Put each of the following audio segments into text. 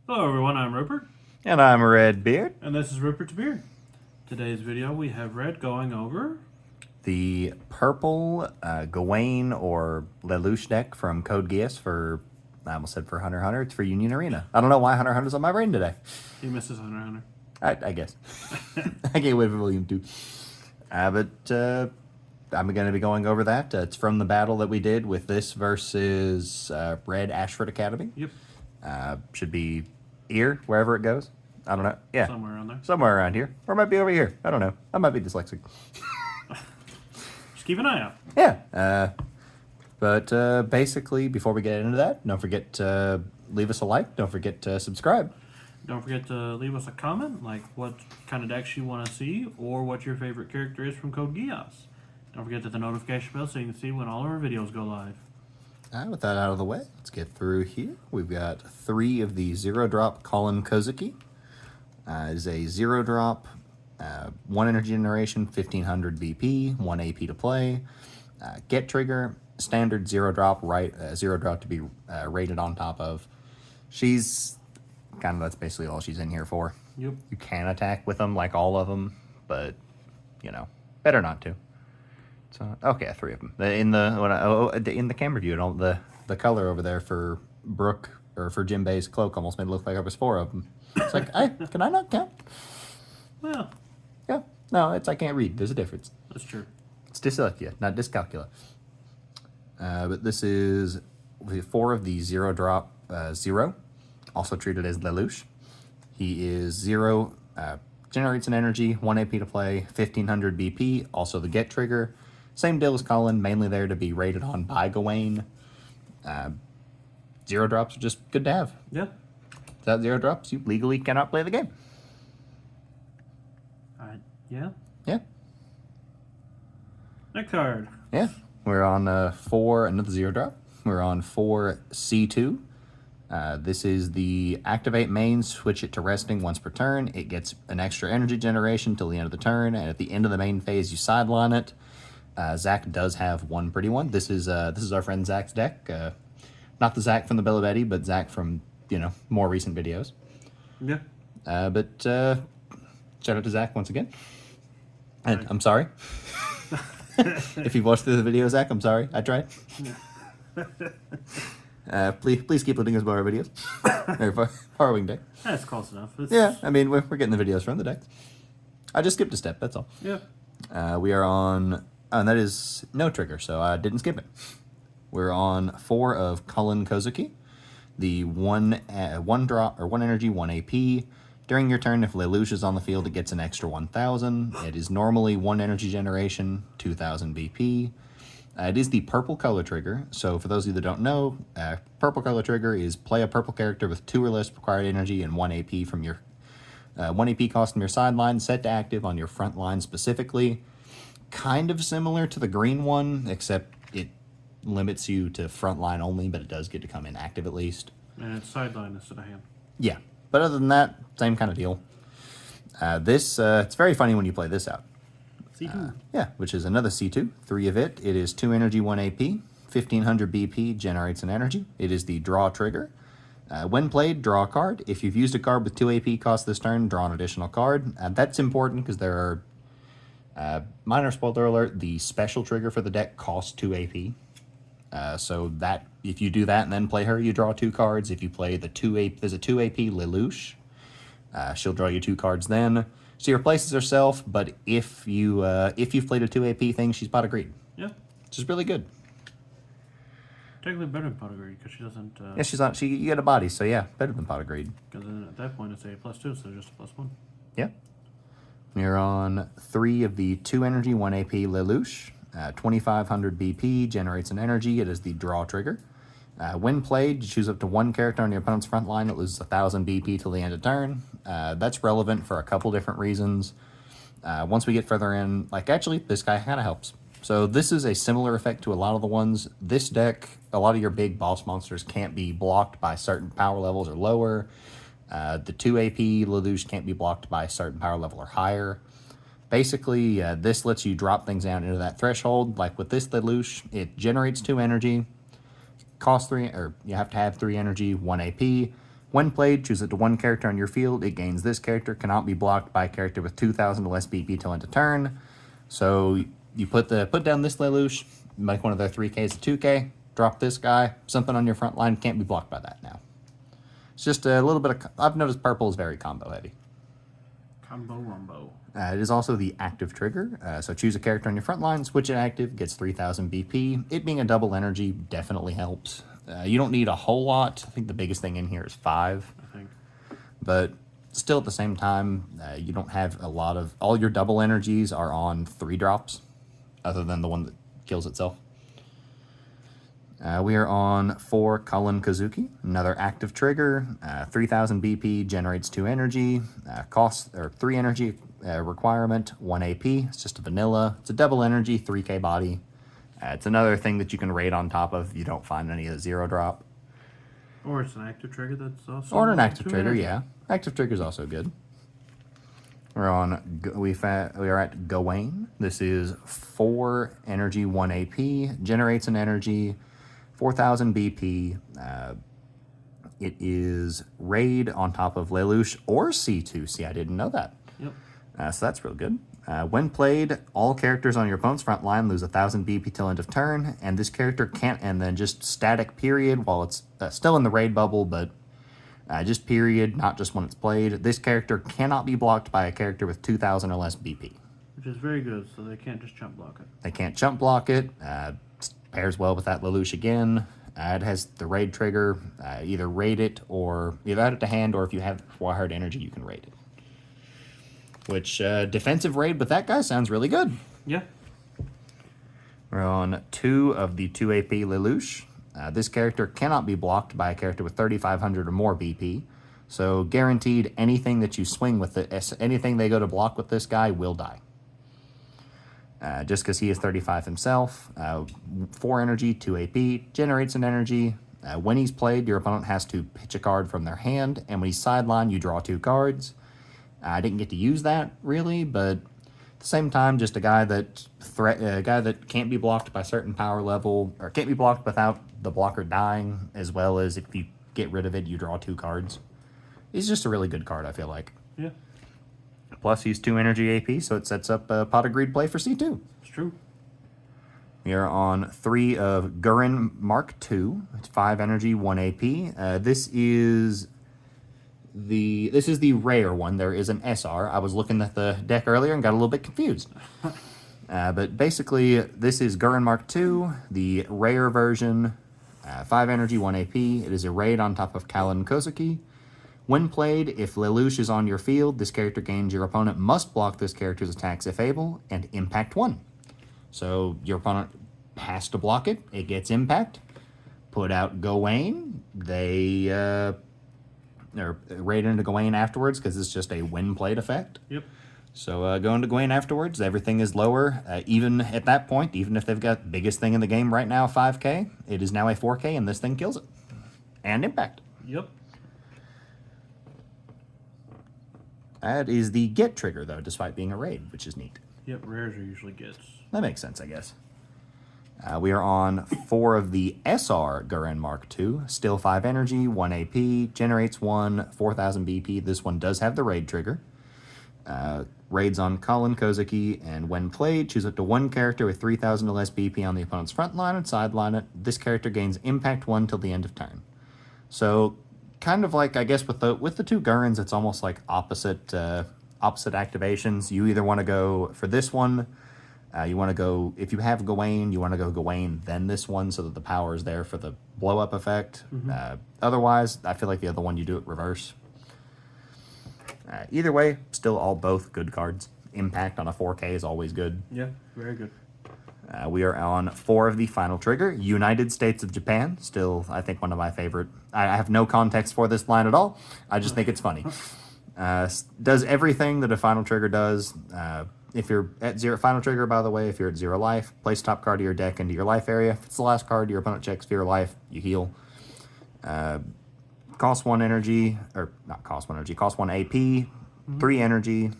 Hello everyone, I'm Rupert. And I'm Redbeard. And this is Rupert's Beard. Today's video we have Red going over The Purple Gawain or Lelouch deck from Code Geass for, I almost said for Hunter x Hunter, it's for Union Arena. I don't know why Hunter x Hunter's on my brain today. He misses Hunter x Hunter. I guess. I can't wait for Volume 2. But I'm going to be going over that. It's from the battle that we did with this versus Red Ashford Academy. Yep. Should be here, wherever it goes. I don't know. Yeah. Somewhere around there. Somewhere around here. Or it might be over here. I don't know. I might be dyslexic. Just keep an eye out. Yeah. But basically, before we get into that, don't forget to leave us a like. Don't forget to subscribe. Don't forget to leave us a comment, like what kind of decks you want to see, or what your favorite character is from Code Geass. Don't forget to hit the notification bell so you can see when all of our videos go live. With that out of the way, let's get through here. We've got 3 of the 0-drop Colin Kozuki. Is a 0-drop, 1 energy generation, 1500 BP, 1 AP to play. Get trigger, standard 0-drop, 0-drop to be rated on top of. She's that's basically all she's in here for. Yep. You can attack with them, like all of them, but, better not to. So, okay, 3 of them. In the camera view, the color over there for Brooke, or for Jinbei's cloak almost made it look like there was 4 of them. It's like, can I not count? Well, Yeah. No, I can't read. There's a difference. that's true. It's dyslexia, not dyscalculia. But this is 4 of the 0-drop 0, also treated as Lelouch. He is 0, generates an energy, 1 AP to play, 1500 BP, also the get trigger. Same deal as Colin, mainly there to be rated on by Gawain. 0-drops are just good to have. Yeah. Without 0-drops, you legally cannot play the game. Yeah. Yeah. Next card. Yeah. We're on 4, another 0-drop. We're on 4 C2. This is the activate main, switch it to resting once per turn. It gets an extra energy generation till the end of the turn, and at the end of the main phase, you sideline it. Zach does have one pretty one. This is our friend Zach's deck. Not the Zach from the Bill of Eddie, but Zach from, more recent videos. Yeah. But shout out to Zach once again. And I'm sorry. If you've watched through the video, Zach, I'm sorry. I tried. Please keep letting us borrow videos. Or borrowing deck. That's close enough. Yeah, I mean, we're getting the videos from the decks. I just skipped a step, that's all. Yeah. We are on... Oh, and that is no trigger, so I didn't skip it. We're on 4 of Colin Kozuki. The 1 drop, or 1 energy, 1 AP. During your turn, if Lelouch is on the field, it gets an extra 1000. It is normally 1 energy generation, 2000 BP. It is the purple color trigger, so for those of you that don't know, purple color trigger is play a purple character with 2 or less required energy and 1 AP from your 1 AP cost from your sideline, set to active on your front line specifically. Kind of similar to the green one, except it limits you to front line only, but it does get to come in active at least. And it's sideline instead of hand. Yeah, but other than that, same kind of deal. It's very funny when you play this out. C2. Yeah, which is another C2, 3 of it. It is 2 energy, 1 AP, 1500 BP, generates an energy. It is the draw trigger. When played, draw a card. If you've used a card with 2 AP cost this turn, draw an additional card. That's important because there are, minor spoiler alert, the special trigger for the deck costs 2 AP. So that if you do that and then play her, you draw 2 cards. If you play the 2 AP, there's a 2 AP Lelouch. She'll draw you 2 cards then. She replaces herself, but if you've played a 2 AP thing, she's pot of greed. Yeah. Which is really good. Technically better than pot of greed because she doesn't. Yeah, she's not. You get a body, so yeah, better than pot of greed. Because then at that point it's a +2, so just a +1. Yeah. We're on 3 of the 2 energy, 1 AP Lelouch. 2500 BP, generates an energy. It is the draw trigger. When played, you choose up to 1 character on your opponent's front line. It loses 1000 BP till the end of turn. That's relevant for a couple different reasons. Once we get further in, actually, this guy kind of helps. So this is a similar effect to a lot of the ones. This deck, a lot of your big boss monsters can't be blocked by certain power levels or lower. The 2 AP Lelouch can't be blocked by a certain power level or higher. Basically, this lets you drop things down into that threshold. Like with this Lelouch, it generates 2 energy, costs 3, or you have to have 3 energy, 1 AP. When played, choose it to one character on your field. It gains this character, cannot be blocked by a character with 2,000 or less BP till end of turn. So you put down this Lelouch, make one of their 3Ks a 2K, drop this guy, something on your front line can't be blocked by that now. It's just a little bit of... I've noticed purple is very combo heavy. Combo Rumbo. It is also the active trigger, so choose a character on your front line, switch it active, gets 3,000 BP. It being a double energy definitely helps. You don't need a whole lot. I think the biggest thing in here is 5. I think. But still at the same time, you don't have a lot of... All your double energies are on 3 drops, other than the one that kills itself. We are on 4 Cullen Kazuki, another active trigger, 3,000 BP, generates 2 energy, cost, or 3 energy requirement, 1 AP, it's just a vanilla, it's a double energy, 3k body. It's another thing that you can raid on top of if you don't find any of the 0 drop. Or it's an active trigger that's also... Or an active trigger, energy. yeah. Active trigger is also good. We're on, we are at Gawain. This is 4 energy, 1 AP, generates an energy, 4,000 BP. It is raid on top of Lelouch or C2. See, I didn't know that. Yep. So that's real good. When played, all characters on your opponent's front line lose 1,000 BP till end of turn, and this character can't, and then just static period while it's still in the raid bubble, but just period, not just when it's played. This character cannot be blocked by a character with 2,000 or less BP. Which is very good, so they can't just jump block it. They can't jump block it. Pairs well with that Lelouch again. It has the raid trigger. Either raid it or either add it to hand, or if you have wired energy, you can raid it. Which defensive raid with that guy sounds really good. Yeah. We're on 2 of the 2 AP Lelouch. This character cannot be blocked by a character with 3,500 or more BP. So guaranteed anything that you swing with it, anything they go to block with this guy will die. Just because he is 35 himself. 4 energy, 2 AP, generates an energy. When he's played, your opponent has to pitch a card from their hand, and when he's sidelined, you draw 2 cards. I didn't get to use that, really, but at the same time, just a guy that can't be blocked by certain power level, or can't be blocked without the blocker dying, as well as if you get rid of it, you draw 2 cards. He's just a really good card, I feel like. Yeah. Plus, he's 2 energy AP, so it sets up a pot of greed play for C2. It's true. We are on 3 of Gurren Mark II. It's 5 energy, 1 AP. This is the rare one. There is an SR. I was looking at the deck earlier and got a little bit confused. But basically, this is Gurren Mark II, the rare version. 5 energy, 1 AP. It is a raid on top of Kallen Kozuki. When played, if Lelouch is on your field, this character gains your opponent must block this character's attacks if able, and impact 1. So your opponent has to block it. It gets impact. Put out Gawain. They or raid into Gawain afterwards because it's just a when played effect. Yep. So go into Gawain afterwards. Everything is lower. Even at that point, even if they've got biggest thing in the game right now, 5k, it is now a 4k, and this thing kills it. And impact. Yep. That is the get trigger, though, despite being a raid, which is neat. Yep, rares are usually gets. That makes sense, I guess. We are on 4 of the SR Gurren Mark II. Still 5 energy, 1 AP, generates 1, 4,000 BP. This one does have the raid trigger. Raids on Cullen Kozuki, and when played, choose up to 1 character with 3,000 or less BP on the opponent's front line and sideline it. This character gains impact 1 till the end of turn. So, kind of like, I guess, with the 2 Gurrens, it's almost like opposite activations. You either want to go for this one, you want to go, if you have Gawain, you want to go Gawain, then this one, so that the power is there for the blow-up effect. Mm-hmm. Otherwise, I feel like the other one, you do it reverse. Either way, still both good cards. Impact on a 4K is always good. Yeah, very good. We are on 4 of the final trigger. United States of Japan. Still, I think, one of my favorite. I have no context for this line at all. I just think it's funny. Does everything that a final trigger does. If you're at 0 final trigger, by the way, if you're at 0 life, place top card of your deck into your life area. If it's the last card, your opponent checks for your life, you heal. Cost 1 energy, or not cost 1 energy, cost 1 AP, 3 energy.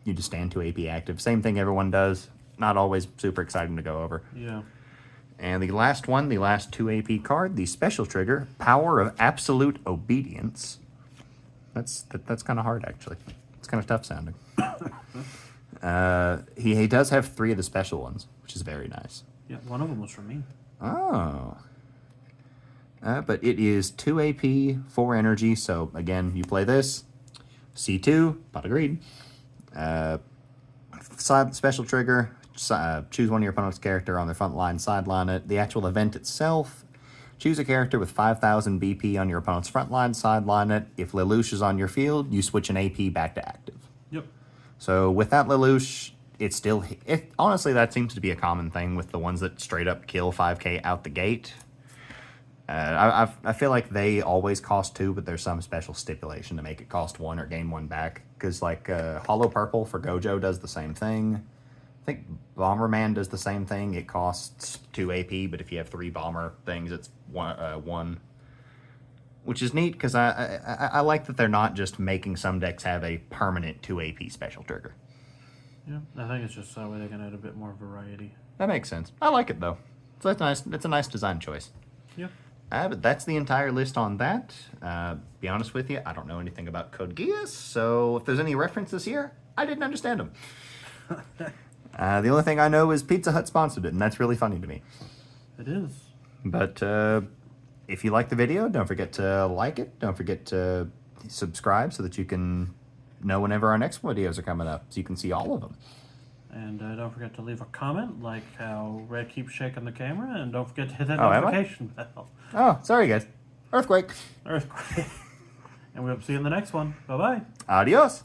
You just stand 2 AP active. Same thing everyone does. Not always super exciting to go over. Yeah. And the last one, the last 2 AP card, the special trigger, Power of Absolute Obedience. That's kind of hard, actually. It's kind of tough sounding. He does have 3 of the special ones, which is very nice. Yeah, one of them was from me. Oh. But it is 2 AP, 4 energy, so again, you play this. C2, pot of greed. Special trigger, choose one of your opponent's character on their front line, sideline it. The actual event itself, choose a character with 5,000 BP on your opponent's front line, sideline it. If Lelouch is on your field, you switch an AP back to active. Yep. So without Lelouch, it's still... honestly, that seems to be a common thing with the ones that straight up kill 5k out the gate. I feel like they always cost 2, but there's some special stipulation to make it cost 1 or gain 1 back. Because, like, Hollow Purple for Gojo does the same thing. I think Bomberman does the same thing. It costs 2 AP, but if you have 3 Bomber things, it's 1. Which is neat, because I like that they're not just making some decks have a permanent 2 AP special trigger. Yeah, I think it's just that way they can add a bit more variety. That makes sense. I like it, though. So that's nice. It's a nice design choice. Yeah. But that's the entire list on that. Be honest with you, I don't know anything about Code Geass, so if there's any references here, I didn't understand them. The only thing I know is Pizza Hut sponsored it, and that's really funny to me. It is. But if you like the video, don't forget to like it. Don't forget to subscribe so that you can know whenever our next videos are coming up, so you can see all of them. And don't forget to leave a comment, like how Red keeps shaking the camera, and don't forget to hit that Oh, am I? notification bell. Oh, sorry guys. Earthquake. Earthquake. And we'll see you in the next one. Bye-bye. Adios.